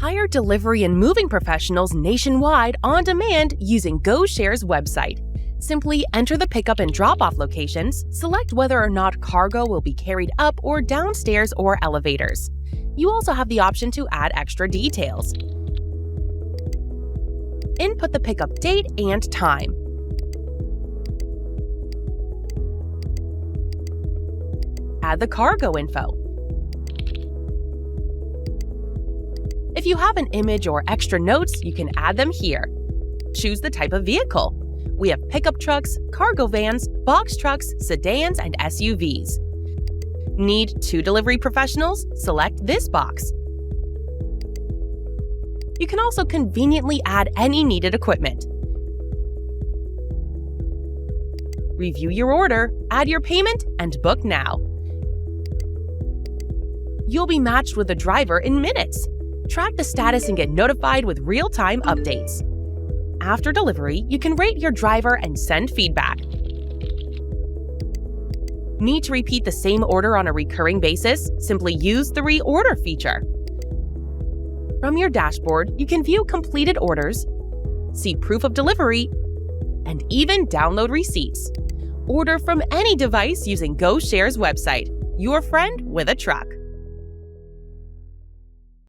Hire delivery and moving professionals nationwide on demand using GoShare's website. Simply enter the pickup and drop-off locations, select whether or not cargo will be carried up or downstairs or elevators. You also have the option to add extra details. Input the pickup date and time. Add the cargo info. If you have an image or extra notes, you can add them here. Choose the type of vehicle. We have pickup trucks, cargo vans, box trucks, sedans, and SUVs. Need 2 delivery professionals? Select this box. You can also conveniently add any needed equipment. Review your order, add your payment, and book now. You'll be matched with a driver in minutes. Track the status and get notified with real-time updates. After delivery, you can rate your driver and send feedback. Need to repeat the same order on a recurring basis? Simply use the reorder feature. From your dashboard, you can view completed orders, see proof of delivery, and even download receipts. Order from any device using GoShare's website. Your friend with a truck.